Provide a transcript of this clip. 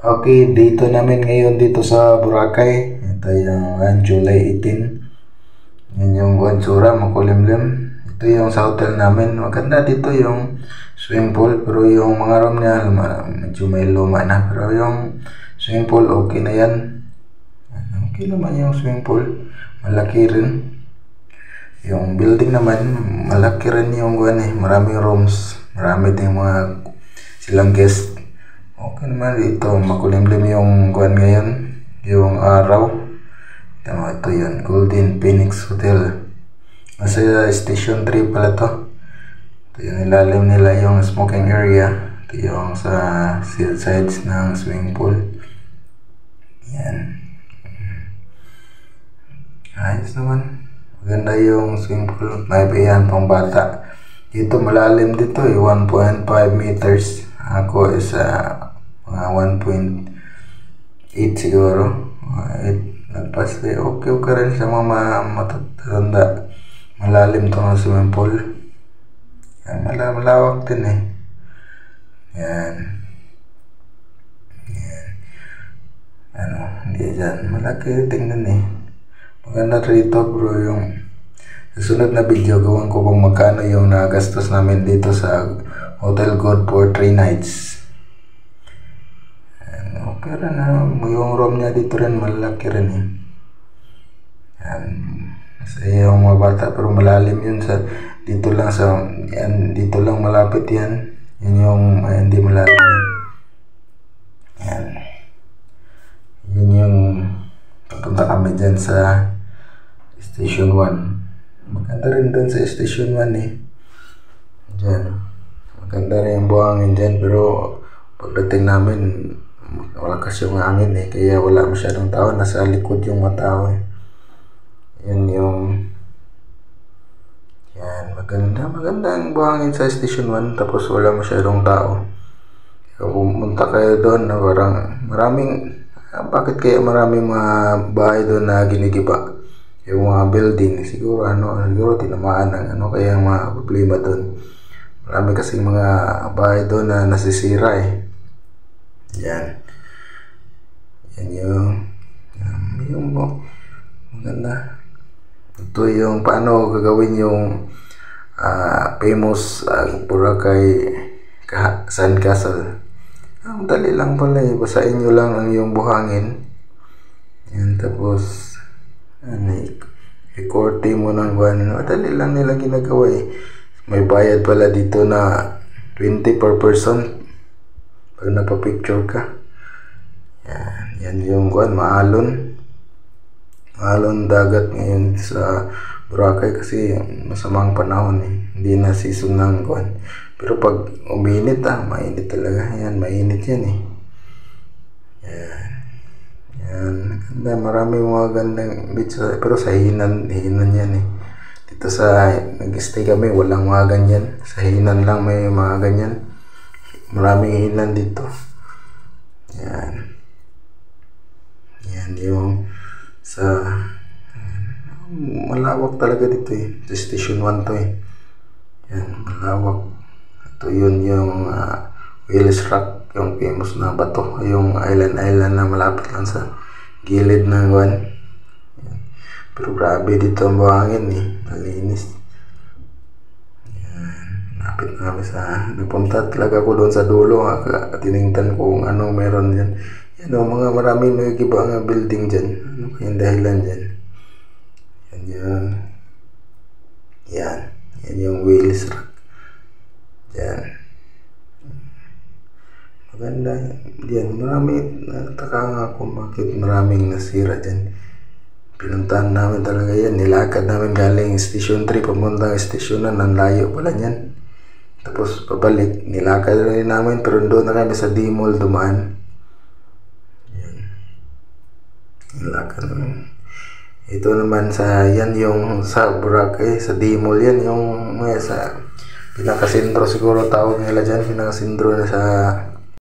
Okay, dito namin ngayon dito sa Boracay. Ito yung July 18. Yan yung tsura, makulimlim. Ito yung sa hotel namin. Maganda dito yung swimming pool. Pero yung mga room niya, medyo may luma na. Pero yung swimming pool, okay na yan. Okay naman yung swimming pool. Malaki rin. Yung building naman, malaki rin yung maraming rooms. Marami din mga silang guest. Okay naman dito, makulimlim yung ngayon, yung araw. Ito yun, Golden Phoenix Hotel. Nasa Station 3 pala to. Ito yung ilalim nila yung smoking area. Ito yung sa sides ng swimming pool. Yan. Ayos naman. Maganda yung swimming pool. May bayan pang bata. Dito malalim dito 1.5 meters. Ako is mga 1.8 siguro. Nagpas okay rin sa mga matatanda. Malalim to ng swimming pool. Yan, malawak din eh. Yan. Hindi dyan. Malaki tingnan eh. Maganda rito bro yung susunod na video gawin ko kung magkano yung nagastos namin dito sa Hotel Good for 3 nights. Okay rin yung room niya dito rin malaki rin eh. Yan. Masaya yung mga bata pero malalim yun sa dito lang dito lang malapit yan. Yan yung hindi malalim. Yan. Yun yung papunta kami dyan sa Station 1. Maganda rin dun sa Station 1 eh. Dyan. Maganda rin yung buhangin dyan pero pagdating namin malakas yung hangin eh. Kaya wala masyadong tao. Nasa likod yung matao eh. Yan yung maganda ang buhangin sa Station 1 tapos wala masyadong tao. Kaya pumunta kayo doon na parang bakit kaya maraming mga bahay doon na ginigiba? Yung mga building, siguro tinamaan ng kaya yung mga problema doon. Marami kasing mga bahay doon na nasisira eh. Yan. Yan yung maganda. Ito yung paano gagawin yung famous Boracay Sandcastle. Dali lang pala eh. Basahin nyo lang ang yung buhangin. Yan, tapos i-korte mo ng dali lang nila ginagawa eh. May bayad pala dito na 20 per person pag napapicture ka. Yan yung maalon dagat ngayon sa Boracay kasi masamang panahon eh. Hindi na season ng pero pag uminit mainit talaga. Yan, mainit yan eh. Yan. Marami mga gandang beach pero sa hinan yan eh. Dito sa nag-stay kami walang mga ganyan. Sa hinan lang may mga ganyan. Maraming hinan dito. Yan yung malawak talaga dito eh. Sa Station 1 to eh. Yan, malawak. Ito yun yung Whales Rock, yung famous na bato, yung island na malapit lang sa gilid ng Yan. Pero grabe dito ang buhangin eh, malinis. Yan, malapit na kami sa napunta talaga ko doon sa dulo, tiningtan ko kung anong meron dyan. Yan mga maraming nagigiba nga building dyan. Ano kayong dahilan dyan? Yan yung Whales Rock. Yan. Maganda yan. Nataka nga kung bakit maraming nasira dyan. Pinuntahan namin talaga yan. Nilakad namin galing Station 3 pamuntang Station 1. Ang layo pala yan. Tapos pabalik. Nilakad rin namin pero doon na kami sa D-Mall dumaan. Yan. Nilakad namin. Ito naman yan yung sa Boracay, sa D-Mall yan yung sa pinakasentro siguro tawag nila dyan, pinakasentro na sa